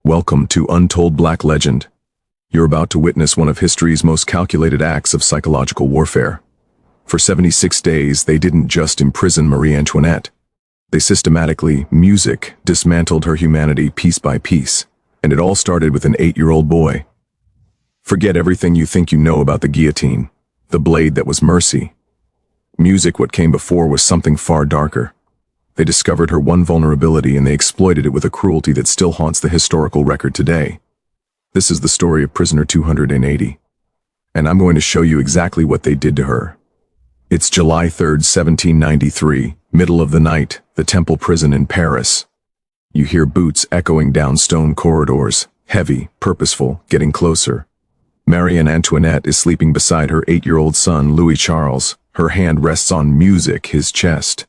Welcome to Untold Black Legend. You're about to witness one of history's most calculated acts of psychological warfare. For 76 days, they didn't just imprison Marie Antoinette. They systematically, dismantled her humanity piece by piece. And it all started with an 8-year-old boy. Forget everything you think you know about the guillotine, the blade that was mercy. What came before was something far darker. They discovered her one vulnerability and they exploited it with a cruelty that still haunts the historical record today. This is the story of prisoner 280. And I'm going to show you exactly what they did to her. It's July 3rd, 1793, middle of the night, the Temple prison in Paris. You hear boots echoing down stone corridors, heavy, purposeful, getting closer. Marie Antoinette is sleeping beside her 8-year-old son, Louis Charles. Her hand rests on his chest.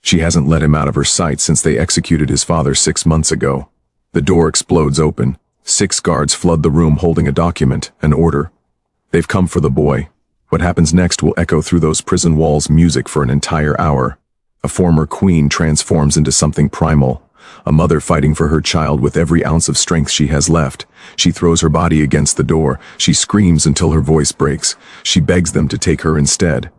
She hasn't let him out of her sight since they executed his father 6 months ago. The door explodes open. 6 guards flood the room holding a document, an order. They've come for the boy. What happens next will echo through those prison walls for an entire hour. A former queen transforms into something primal. A mother fighting for her child with every ounce of strength she has left. She throws her body against the door. She screams until her voice breaks. She begs them to take her instead.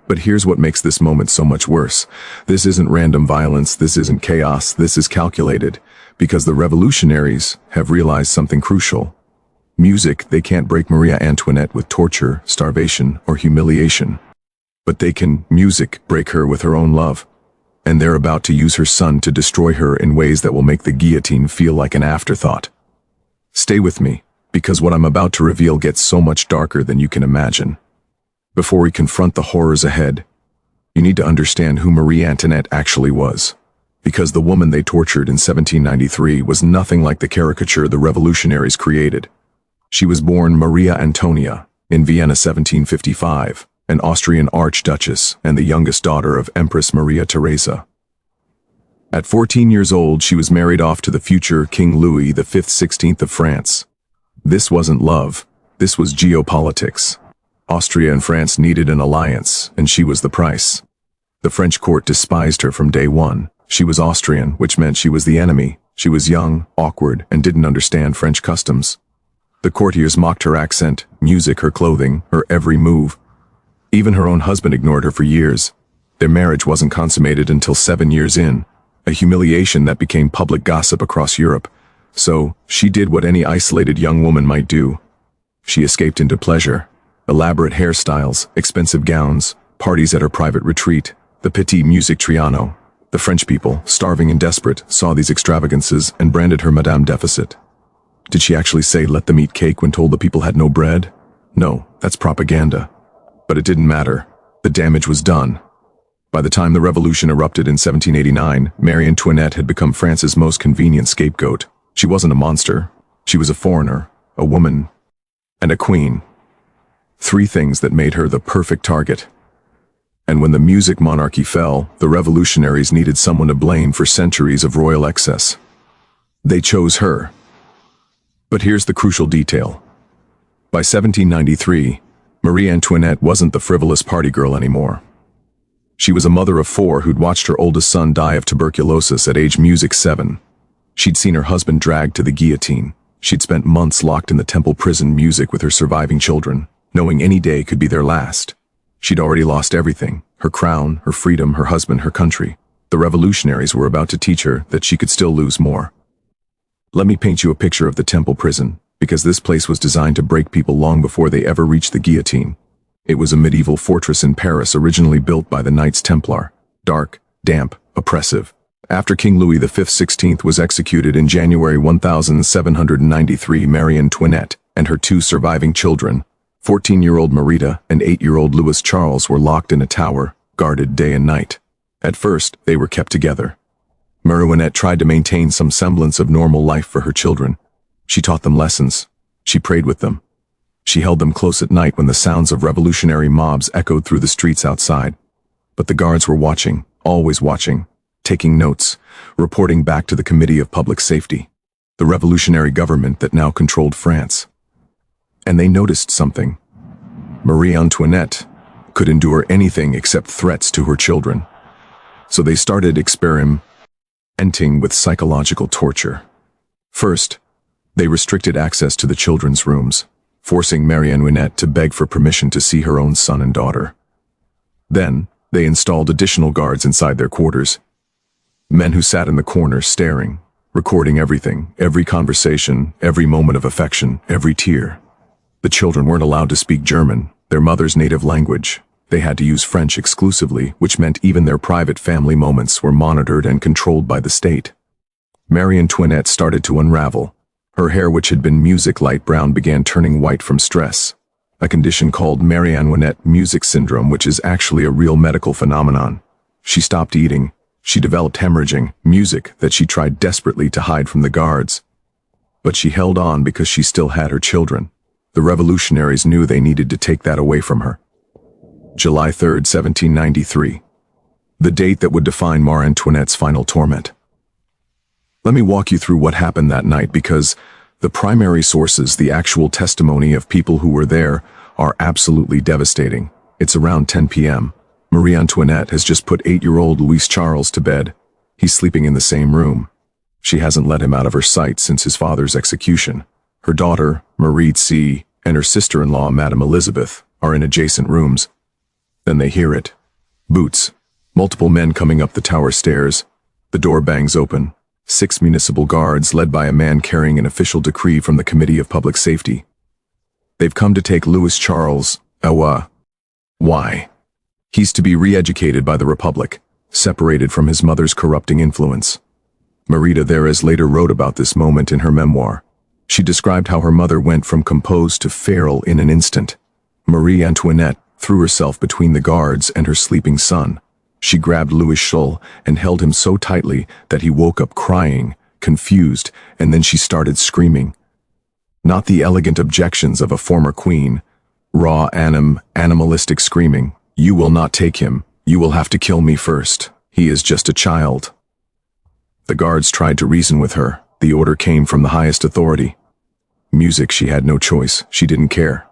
But here's what makes this moment so much worse. This isn't random violence, this isn't chaos, this is calculated. Because the revolutionaries have realized something crucial. They can't break Marie Antoinette with torture, starvation, or humiliation. But they can break her with her own love. And they're about to use her son to destroy her in ways that will make the guillotine feel like an afterthought. Stay with me, because what I'm about to reveal gets so much darker than you can imagine. Before we confront the horrors ahead, you need to understand who Marie Antoinette actually was. Because the woman they tortured in 1793 was nothing like the caricature the revolutionaries created. She was born Maria Antonia in Vienna 1755, an Austrian archduchess and the youngest daughter of Empress Maria Theresa. At 14 years old, she was married off to the future King Louis V 16th of France. This wasn't love, this was geopolitics. Austria and France needed an alliance, and she was the price. The French court despised her from day one. She was Austrian, which meant she was the enemy. She was young, awkward, and didn't understand French customs. The courtiers mocked her accent, her clothing, her every move. Even her own husband ignored her for years. Their marriage wasn't consummated until 7 years in, a humiliation that became public gossip across Europe. So, she did what any isolated young woman might do. She escaped into pleasure. Elaborate hairstyles, expensive gowns, parties at her private retreat, the petit musique triano. The French people, starving and desperate, saw these extravagances and branded her Madame Deficit. Did she actually say let them eat cake when told the people had no bread? No, that's propaganda. But it didn't matter. The damage was done. By the time the revolution erupted in 1789, Marie Antoinette had become France's most convenient scapegoat. She wasn't a monster. She was a foreigner, a woman, and a queen. 3 things that made her the perfect target. And when the monarchy fell, the revolutionaries needed someone to blame for centuries of royal excess. They chose her. But here's the crucial detail. By 1793, Marie Antoinette wasn't the frivolous party girl anymore. She was a mother of 4 who'd watched her oldest son die of tuberculosis at age 7. She'd seen her husband dragged to the guillotine. She'd spent months locked in the Temple prison with her surviving children, knowing any day could be their last. She'd already lost everything, her crown, her freedom, her husband, her country. The revolutionaries were about to teach her that she could still lose more. Let me paint you a picture of the Temple prison, because this place was designed to break people long before they ever reached the guillotine. It was a medieval fortress in Paris originally built by the Knights Templar. Dark, damp, oppressive. After King Louis V 16th was executed in January 1793, Marie Antoinette and her 2 surviving children, 14-year-old Marita and 8-year-old Louis Charles, were locked in a tower, guarded day and night. At first, they were kept together. Marie Antoinette tried to maintain some semblance of normal life for her children. She taught them lessons. She prayed with them. She held them close at night when the sounds of revolutionary mobs echoed through the streets outside. But the guards were watching, always watching, taking notes, reporting back to the Committee of Public Safety, the revolutionary government that now controlled France. And they noticed something. Marie Antoinette could endure anything except threats to her children. So they started experimenting with psychological torture. First, they restricted access to the children's rooms, forcing Marie Antoinette to beg for permission to see her own son and daughter. Then, they installed additional guards inside their quarters. Men who sat in the corner staring, recording everything, every conversation, every moment of affection, every tear. The children weren't allowed to speak German, their mother's native language. They had to use French exclusively, which meant even their private family moments were monitored and controlled by the state. Marie Antoinette started to unravel. Her hair, which had been music light brown, began turning white from stress, a condition called Marie Antoinette music syndrome, which is actually a real medical phenomenon. She stopped eating. She developed hemorrhaging, music that she tried desperately to hide from the guards. But she held on because she still had her children. The revolutionaries knew they needed to take that away from her. July 3, 1793. The date that would define Marie Antoinette's final torment. Let me walk you through what happened that night, because the primary sources, the actual testimony of people who were there, are absolutely devastating. It's around 10 p.m. Marie Antoinette has just put 8-year-old Louis Charles to bed. He's sleeping in the same room. She hasn't let him out of her sight since his father's execution. Her daughter, Marie C., and her sister-in-law, Madame Elizabeth, are in adjacent rooms. Then they hear it. Boots. Multiple men coming up the tower stairs. The door bangs open. 6 municipal guards, led by a man carrying an official decree from the Committee of Public Safety. They've come to take Louis Charles. Why? He's to be re-educated by the Republic, separated from his mother's corrupting influence. Marita Theres later wrote about this moment in her memoir. She described how her mother went from composed to feral in an instant. Marie Antoinette threw herself between the guards and her sleeping son. She grabbed Louis Charles and held him so tightly that he woke up crying, confused, and then she started screaming. Not the elegant objections of a former queen. Raw, animalistic screaming. "You will not take him. You will have to kill me first. He is just a child." The guards tried to reason with her. The order came from the highest authority. Music, she had no choice. She didn't care.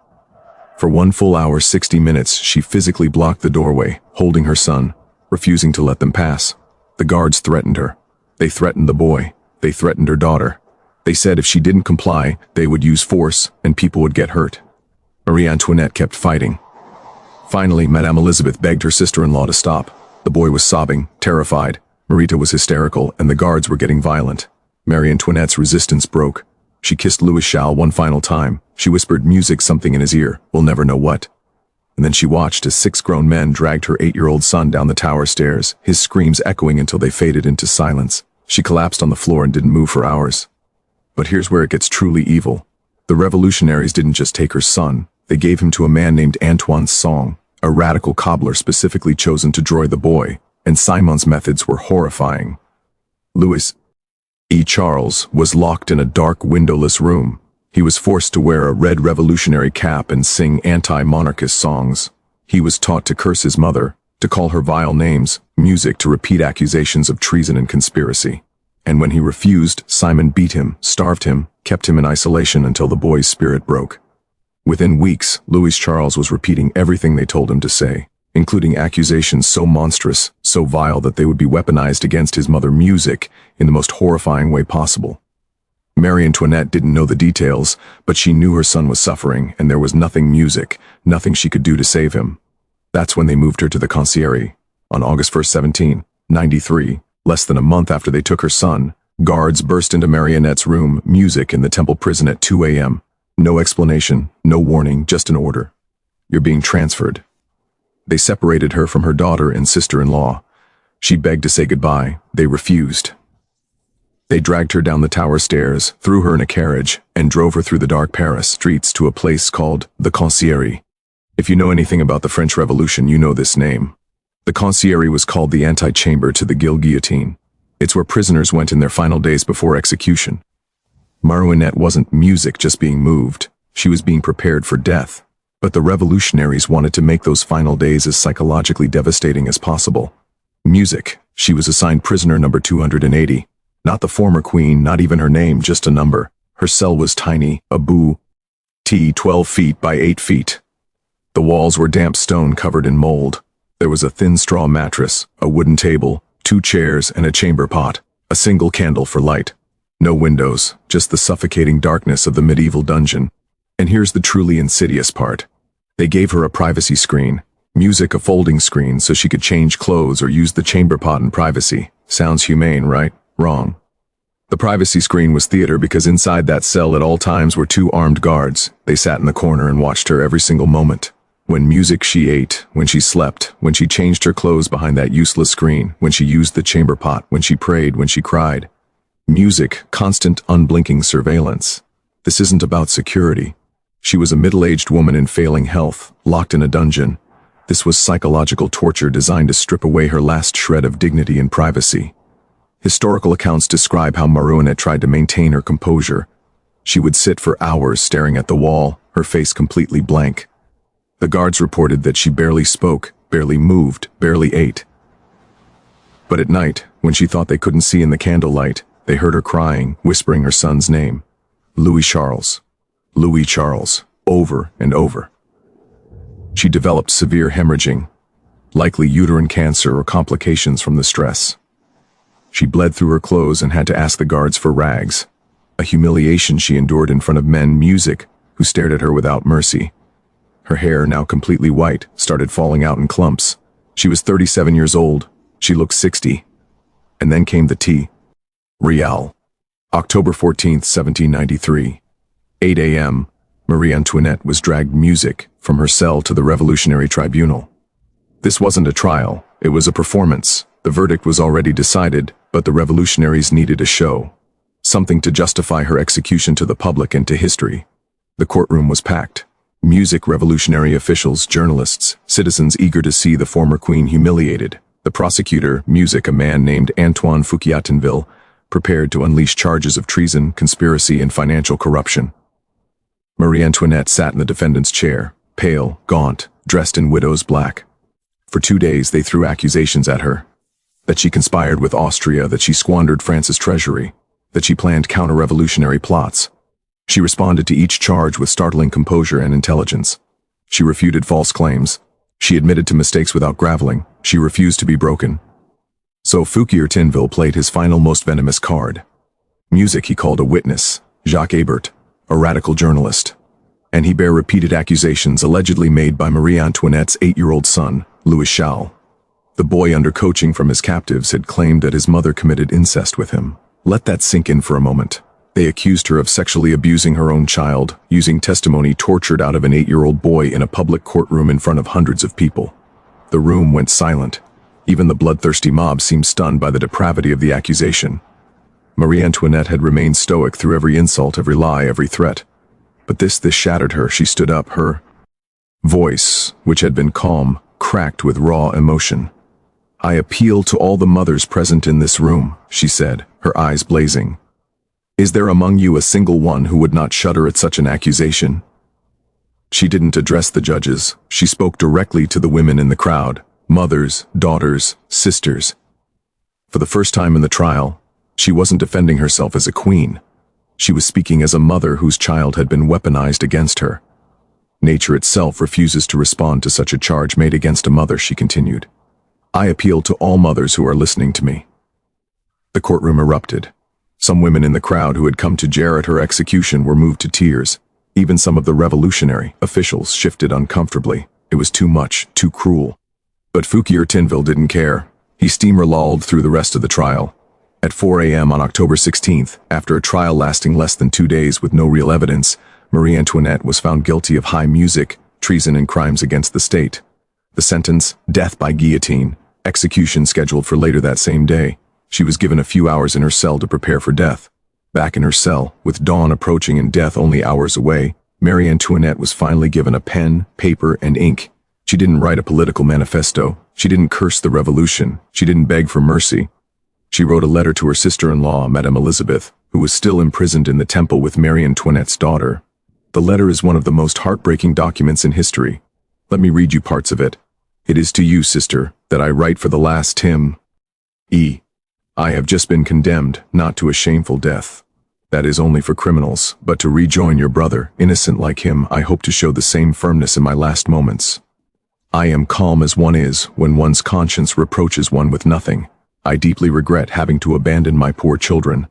For 1 full hour, 60 minutes, she physically blocked the doorway, holding her son, refusing to let them pass. The guards threatened her. They threatened the boy. They threatened her daughter. They said if she didn't comply, they would use force and people would get hurt. Marie Antoinette kept fighting. Finally, Madame Elizabeth begged her sister-in-law to stop. The boy was sobbing, terrified. Marita was hysterical, and the guards were getting violent. Marie Antoinette's resistance broke. She kissed Louis Charles one final time. She whispered music something in his ear, we'll never know what. And then she watched as 6 grown men dragged her 8-year-old son down the tower stairs, his screams echoing until they faded into silence. She collapsed on the floor and didn't move for hours. But here's where it gets truly evil. The revolutionaries didn't just take her son, they gave him to a man named Antoine Song, a radical cobbler specifically chosen to destroy the boy, and Simon's methods were horrifying. Louis Charles was locked in a dark, windowless room. He was forced to wear a red revolutionary cap and sing anti-monarchist songs. He was taught to curse his mother, to call her vile names, music to repeat accusations of treason and conspiracy. And when he refused, Simon beat him, starved him, kept him in isolation until the boy's spirit broke. Within weeks, Louis Charles was repeating everything they told him to say, including accusations so monstrous, so vile that they would be weaponized against his mother, music, in the most horrifying way possible. Marie Antoinette didn't know the details, but she knew her son was suffering, and there was nothing nothing she could do to save him. That's when they moved her to the concierge. On August 1, 1793, less than a month after they took her son, guards burst into Marie Antoinette's room, music in the temple prison at 2 a.m. No explanation, no warning, just an order. You're being transferred. They separated her from her daughter and sister-in-law. She begged to say goodbye. They refused. They dragged her down the tower stairs, threw her in a carriage, and drove her through the dark Paris streets to a place called the Conciergerie. If you know anything about the French Revolution, you know this name. The Conciergerie was called the antechamber to the Guillotine. It's where prisoners went in their final days before execution. Marie Antoinette wasn't music just being moved. She was being prepared for death. But the revolutionaries wanted to make those final days as psychologically devastating as possible. Music. She was assigned prisoner number 280. Not the former queen, not even her name, just a number. Her cell was tiny, a boo. 12 feet by 8 feet. The walls were damp stone covered in mold. There was a thin straw mattress, a wooden table, 2 chairs, and a chamber pot. A single candle for light. No windows, just the suffocating darkness of the medieval dungeon. And here's the truly insidious part. They gave her a privacy screen, music a folding screen so she could change clothes or use the chamber pot in privacy. Sounds humane, right? Wrong. The privacy screen was theater because inside that cell at all times were two armed guards. They sat in the corner and watched her every single moment. When music she ate, when she slept, when she changed her clothes behind that useless screen, when she used the chamber pot, when she prayed, when she cried. Music, constant, unblinking surveillance. This isn't about security. She was a middle-aged woman in failing health, locked in a dungeon. This was psychological torture designed to strip away her last shred of dignity and privacy. Historical accounts describe how Marie Antoinette tried to maintain her composure. She would sit for hours staring at the wall, her face completely blank. The guards reported that she barely spoke, barely moved, barely ate. But at night, when she thought they couldn't see in the candlelight, they heard her crying, whispering her son's name. Louis Charles. Louis Charles. Over and over. She developed severe hemorrhaging, likely uterine cancer or complications from the stress. She bled through her clothes and had to ask the guards for rags. A humiliation she endured in front of men, music, who stared at her without mercy. Her hair, now completely white, started falling out in clumps. She was 37 years old. She looked 60. And then came the tea. Real. October 14th, 1793. 8 a.m. Marie Antoinette was dragged music from her cell to the Revolutionary Tribunal. This wasn't a trial, it was a performance. The verdict was already decided, but the revolutionaries needed a show. Something to justify her execution to the public and to history. The courtroom was packed. Music, revolutionary officials, journalists, citizens eager to see the former queen humiliated. The prosecutor, music, a man named Antoine Fouquier-Tinville, prepared to unleash charges of treason, conspiracy, and financial corruption. Marie Antoinette sat in the defendant's chair, pale, gaunt, dressed in widow's black. For 2 days they threw accusations at her. That she conspired with Austria, that she squandered France's treasury, that she planned counter-revolutionary plots. She responded to each charge with startling composure and intelligence. She refuted false claims. She admitted to mistakes without graveling. She refused to be broken. So Fouquier-Tinville played his final, most venomous card. Music he called a witness, Jacques Hébert, a radical journalist. And he bare repeated accusations allegedly made by Marie Antoinette's 8-year-old son, Louis Charles. The boy, under coaching from his captives, had claimed that his mother committed incest with him. Let that sink in for a moment. They accused her of sexually abusing her own child, using testimony tortured out of an 8-year-old boy in a public courtroom in front of hundreds of people. The room went silent. Even the bloodthirsty mob seemed stunned by the depravity of the accusation. Marie Antoinette had remained stoic through every insult, every lie, every threat. But this shattered her. She stood up. Her voice, which had been calm, cracked with raw emotion. "I appeal to all the mothers present in this room," she said, her eyes blazing. "Is there among you a single one who would not shudder at such an accusation?" She didn't address the judges. She spoke directly to the women in the crowd, mothers, daughters, sisters. For the first time in the trial, she wasn't defending herself as a queen. She was speaking as a mother whose child had been weaponized against her. "Nature itself refuses to respond to such a charge made against a mother," she continued. "I appeal to all mothers who are listening to me." The courtroom erupted. Some women in the crowd who had come to jeer at her execution were moved to tears. Even some of the revolutionary officials shifted uncomfortably. It was too much, too cruel. But Fouquier-Tinville didn't care. He steamrolled through the rest of the trial. At 4 a.m. on October 16th, after a trial lasting less than 2 days with no real evidence, Marie Antoinette was found guilty of high music, treason, and crimes against the state. The sentence, death by guillotine, execution scheduled for later that same day. She was given a few hours in her cell to prepare for death. Back in her cell, with dawn approaching and death only hours away, Marie Antoinette was finally given a pen, paper, and ink. She didn't write a political manifesto. She didn't curse the revolution. She didn't beg for mercy. She wrote a letter to her sister-in-law, Madame Elizabeth, who was still imprisoned in the temple with Marie Antoinette's daughter. The letter is one of the most heartbreaking documents in history. Let me read you parts of it. "It is to you, sister, that I write for the last time. I have just been condemned, not to a shameful death. That is only for criminals, but to rejoin your brother, innocent like him, I hope to show the same firmness in my last moments. I am calm as one is when one's conscience reproaches one with nothing. I deeply regret having to abandon my poor children.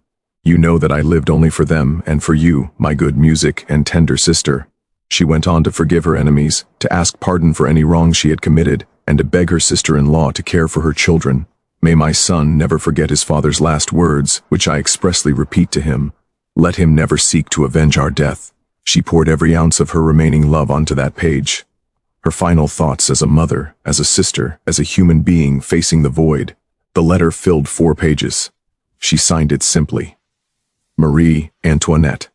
You know that I lived only for them and for you, my good music and tender sister. She went on to forgive her enemies, to ask pardon for any wrong she had committed, and to beg her sister-in-law to care for her children. May my son never forget his father's last words, which I expressly repeat to him. Let him never seek to avenge our death. She poured every ounce of her remaining love onto that page. Her final thoughts as a mother, as a sister, as a human being facing the void. The letter filled 4 pages. She signed it simply. Marie Antoinette.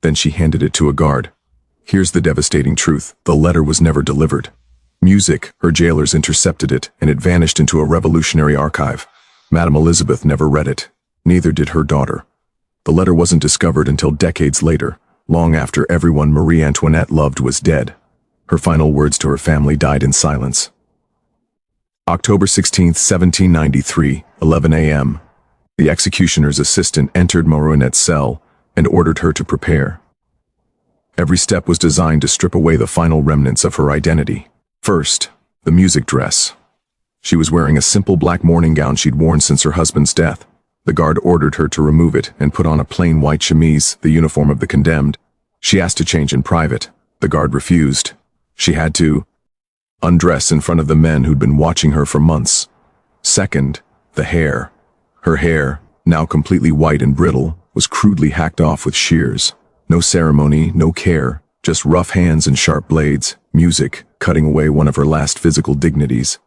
Then she handed it to a guard. Here's the devastating truth. The letter was never delivered. Music, her jailers intercepted it, and it vanished into a revolutionary archive. Madame Elizabeth never read it. Neither did her daughter. The letter wasn't discovered until decades later, long after everyone Marie Antoinette loved was dead. Her final words to her family died in silence. October 16, 1793, 11 a.m. The executioner's assistant entered Marie cell and ordered her to prepare. Every step was designed to strip away the final remnants of her identity. First, the music dress. She was wearing a simple black morning gown she'd worn since her husband's death. The guard ordered her to remove it and put on a plain white chemise, the uniform of the condemned. She asked to change in private. The guard refused. She had to undress in front of the men who'd been watching her for months. Second, the hair. Her hair, now completely white and brittle, was crudely hacked off with shears. No ceremony, no care, just rough hands and sharp blades, music, cutting away one of her last physical dignities.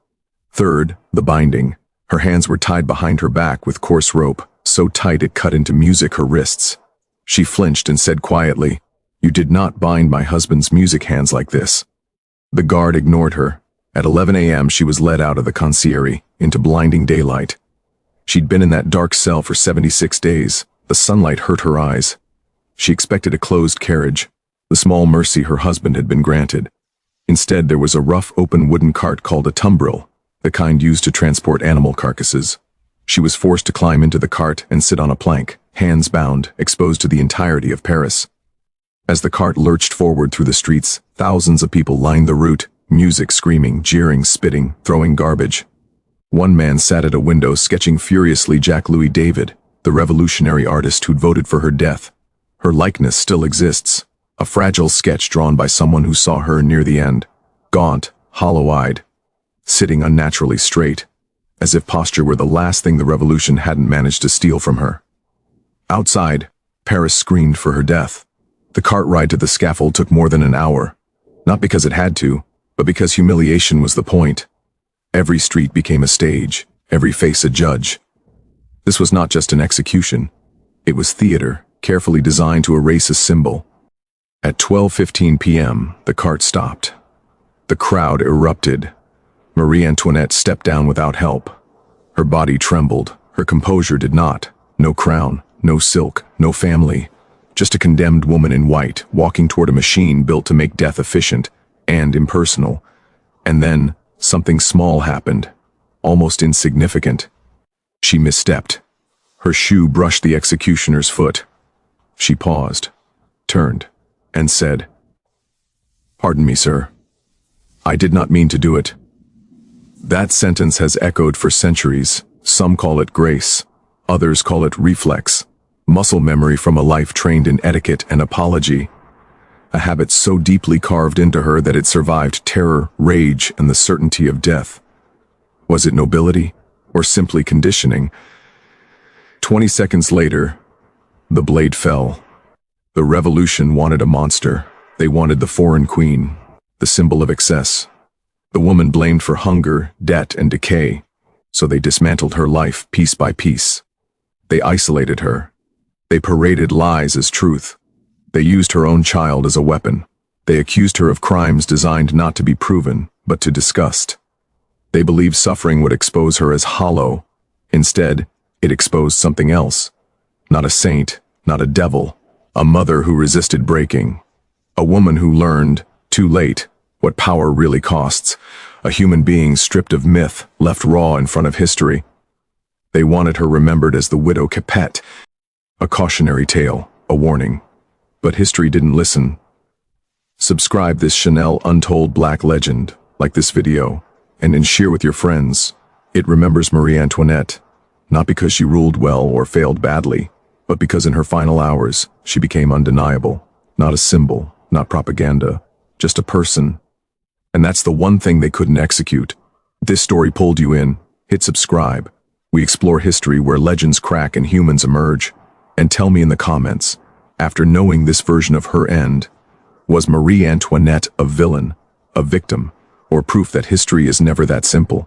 Third, the binding. Her hands were tied behind her back with coarse rope, so tight it cut into music her wrists. She flinched and said quietly, "You did not bind my husband's music hands like this." The guard ignored her. At 11 a.m. she was led out of the conciergerie, into blinding daylight. She'd been in that dark cell for 76 days. The sunlight hurt her eyes. She expected a closed carriage, the small mercy her husband had been granted. Instead, there was a rough open wooden cart called a tumbril, the kind used to transport animal carcasses. She was forced to climb into the cart and sit on a plank, hands bound, exposed to the entirety of Paris. As the cart lurched forward through the streets, thousands of people lined the route, music screaming, jeering, spitting, throwing garbage. One man sat at a window sketching furiously Jacques-Louis David, the revolutionary artist who'd voted for her death. Her likeness still exists, a fragile sketch drawn by someone who saw her near the end, gaunt, hollow-eyed, sitting unnaturally straight, as if posture were the last thing the revolution hadn't managed to steal from her. Outside, Paris screamed for her death. The cart ride to the scaffold took more than an hour, not because it had to, but because humiliation was the point. Every street became a stage, every face a judge. This was not just an execution. It was theater, carefully designed to erase a symbol. At 12:15 p.m., the cart stopped. The crowd erupted. Marie Antoinette stepped down without help. Her body trembled, her composure did not. No crown, no silk, no family. Just a condemned woman in white, walking toward a machine built to make death efficient and impersonal. And then, something small happened, almost insignificant. She misstepped. Her shoe brushed the executioner's foot. She paused, turned, and said, "Pardon me, sir. I did not mean to do it." That sentence has echoed for centuries. Some call it grace, others call it reflex, muscle memory from a life trained in etiquette and apology. A habit so deeply carved into her that it survived terror, rage, and the certainty of death. Was it nobility, or simply conditioning? 20 seconds later, the blade fell. The revolution wanted a monster. They wanted the foreign queen, the symbol of excess. The woman blamed for hunger, debt, and decay, so they dismantled her life piece by piece. They isolated her. They paraded lies as truth. They used her own child as a weapon. They accused her of crimes designed not to be proven, but to disgust. They believed suffering would expose her as hollow. Instead, it exposed something else. Not a saint, not a devil. A mother who resisted breaking. A woman who learned, too late, what power really costs. A human being stripped of myth, left raw in front of history. They wanted her remembered as the widow Capet. A cautionary tale, a warning. But history didn't listen. Subscribe this Chanel Untold Black Legend, like this video, and share with your friends. It remembers Marie Antoinette, not because she ruled well or failed badly, but but because in her final hours, she became undeniable. Not a symbol, not propaganda, just a person. And that's the one thing they couldn't execute. This story pulled you in. Hit subscribe. We explore history where legends crack and humans emerge. And tell me in the comments, after knowing this version of her end, was Marie Antoinette a villain, a victim, or proof that history is never that simple?